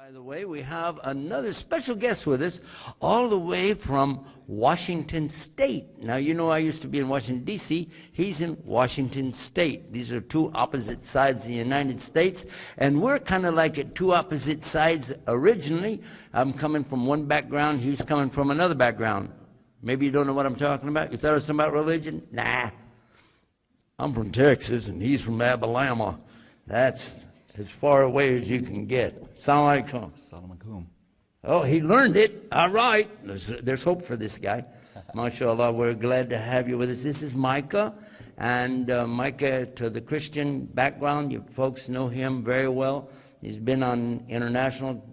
By the way, we have another special guest with us, all the way from Washington State. Now, you know I used to be in Washington, D.C. He's in Washington State. These are two opposite sides of the United States, and we're kind of like at two opposite sides originally. I'm coming from one background, he's coming from another background. Maybe you don't know what I'm talking about? You thought it was something about religion? Nah. I'm from Texas, and he's from Alabama. That's as far away as you can get. Assalamu alaikum. Assalamu alaikum. Oh, he learned it. All right. There's hope for this guy. MashaAllah, we're glad to have you with us. This is Micah. And Micah, to the Christian background, you folks know him very well. He's been on international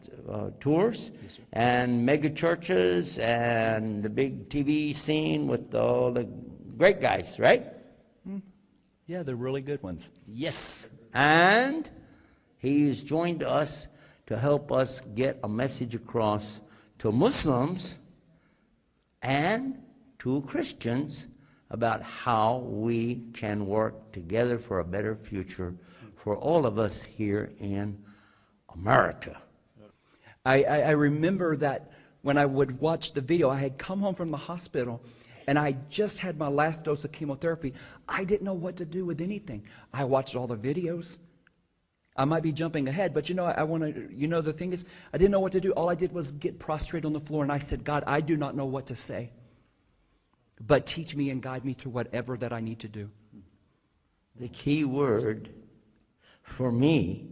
tours and mega churches and the big TV scene with all the great guys, right? Yeah, they're really good ones. Yes. And he's joined us to help us get a message across to Muslims and to Christians about how we can work together for a better future for all of us here in America. I remember that when I would watch the video, I had come home from the hospital and I just had my last dose of chemotherapy. I didn't know what to do with anything. I watched all the videos. I might be jumping ahead, but you know, the thing is, I didn't know what to do. All I did was get prostrate on the floor, and I said, God, I do not know what to say, but teach me and guide me to whatever that I need to do. The key word for me,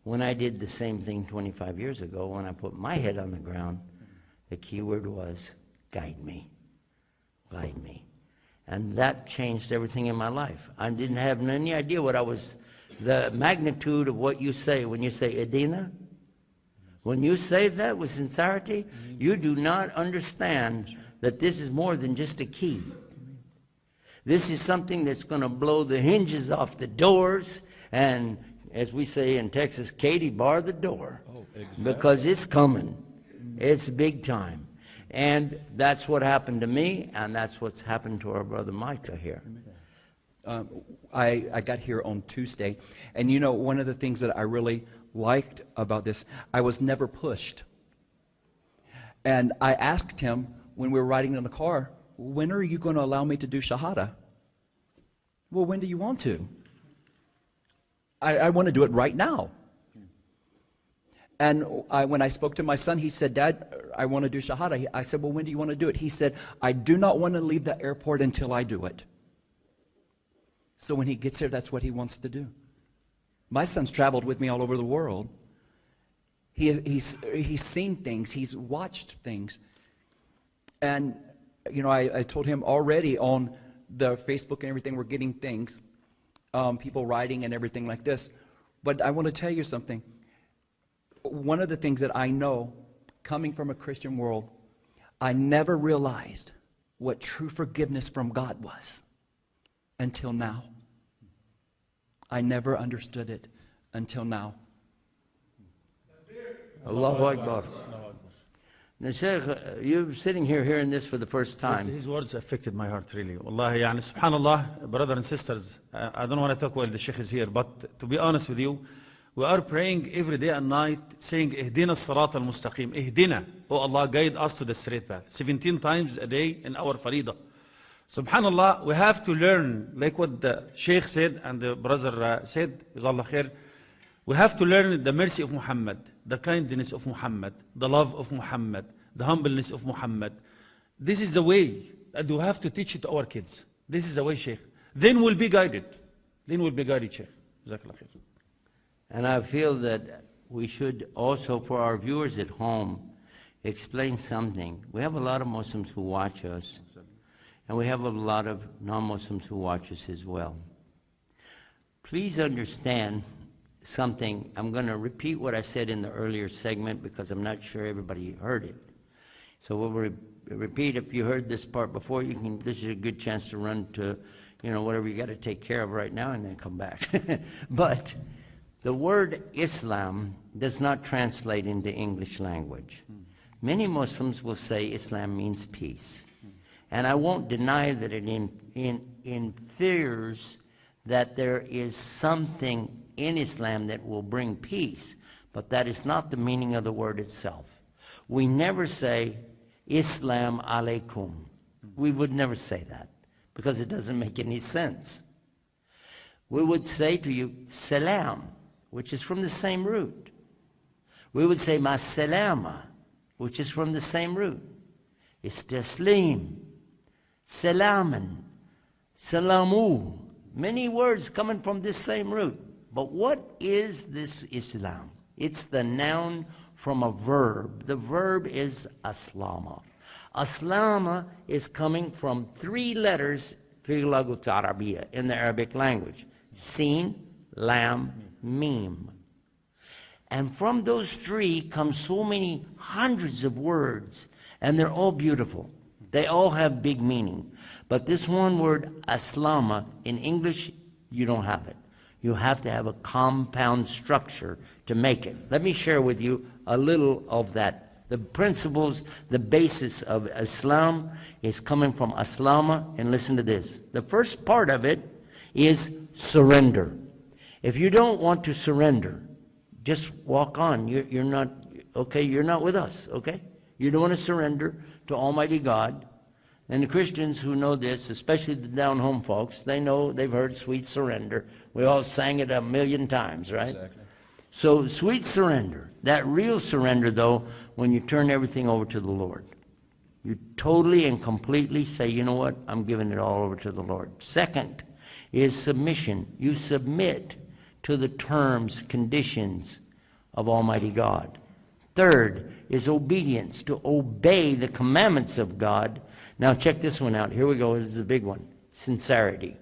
when I did the same thing 25 years ago, when I put my head on the ground, the key word was, guide me, guide me. And that changed everything in my life. I didn't have any idea what I was. The magnitude of what you say when you say Edina, when you say that with sincerity, you do not understand that this is more than just a key. This is something that's going to blow the hinges off the doors and, as we say in Texas, Katie, bar the door. Oh, exactly. Because it's coming. It's big time. And that's what happened to me, and that's what's happened to our brother Micah here. I got here on Tuesday, and you know, one of the things that I really liked about this, I was never pushed. And I asked him when we were riding in the car, when are you going to allow me to do Shahada? Well, when do you want to? I want to do it right now. And when I spoke to my son, he said, Dad, I want to do Shahada. I said, well, when do you want to do it? He said, I do not want to leave the airport until I do it. So when he gets here, that's what he wants to do. My son's traveled with me all over the world. He's seen things. He's watched things. And, you know, I told him already on the Facebook and everything, we're getting things, people writing and everything like this. But I want to tell you something. One of the things that I know, coming from a Christian world, I never realized what true forgiveness from God was. Until now. I never understood it until now. Allahu Akbar. Now, Sheikh, you're sitting here hearing this for the first time. His words affected my heart, really. Wallahi, yani, subhanallah, brothers and sisters, I don't want to talk while the Sheikh is here, but to be honest with you, we are praying every day and night, saying, Ihdina as-sarat al-mustaqim. Ihdina. Oh Allah, guide us to the straight path. 17 times a day in our Farida. Subhanallah, we have to learn, like what the Sheikh said and the brother said, Jazallah khair, we have to learn the mercy of Muhammad, the kindness of Muhammad, the love of Muhammad, the humbleness of Muhammad. This is the way that we have to teach it to our kids. This is the way, Sheikh. then we'll be guided. Then we'll be guided, Sheikh. Jazakallah khair. And I feel that we should also, for our viewers at home, explain something. We have a lot of Muslims who watch us, and we have a lot of non-Muslims who watch us as well. Please understand something. I'm going to repeat what I said in the earlier segment because I'm not sure everybody heard it. So we'll repeat. If you heard this part before, you can. This is a good chance to run to, whatever you got to take care of right now and then come back. But the word Islam does not translate into English language. Many Muslims will say Islam means peace. And I won't deny that it infers that there is something in Islam that will bring peace, but that is not the meaning of the word itself. We never say Islam alaikum. We would never say that because it doesn't make any sense. We would say to you salam, which is from the same root. We would say ma salama, which is from the same root. Istaslim, salaman, salamu. Many words coming from this same root. But what is this Islam? It's the noun from a verb. The verb is aslama. Aslama is coming from 3 letters في اللغة العربية in the Arabic language. Sin, lam, mim. And from those 3 come so many hundreds of words, and they're all beautiful. They all have big meaning. But this one word, aslama, in English, you don't have it. You have to have a compound structure to make it. Let me share with you a little of that. The principles, the basis of Islam is coming from aslama, and listen to this. The first part of it is surrender. If you don't want to surrender, just walk on. You're not, okay, you're not with us, okay? You don't want to surrender to Almighty God. And the Christians who know this, especially the down-home folks, they know, they've heard sweet surrender. We all sang it 1,000,000 times, right? Exactly. So sweet surrender, that real surrender, though, when you turn everything over to the Lord. You totally and completely say, you know what, I'm giving it all over to the Lord. Second is submission. You submit to the terms, conditions of Almighty God. Third is obedience, to obey the commandments of God. Now check this one out. Here we go. This is a big one. Sincerity.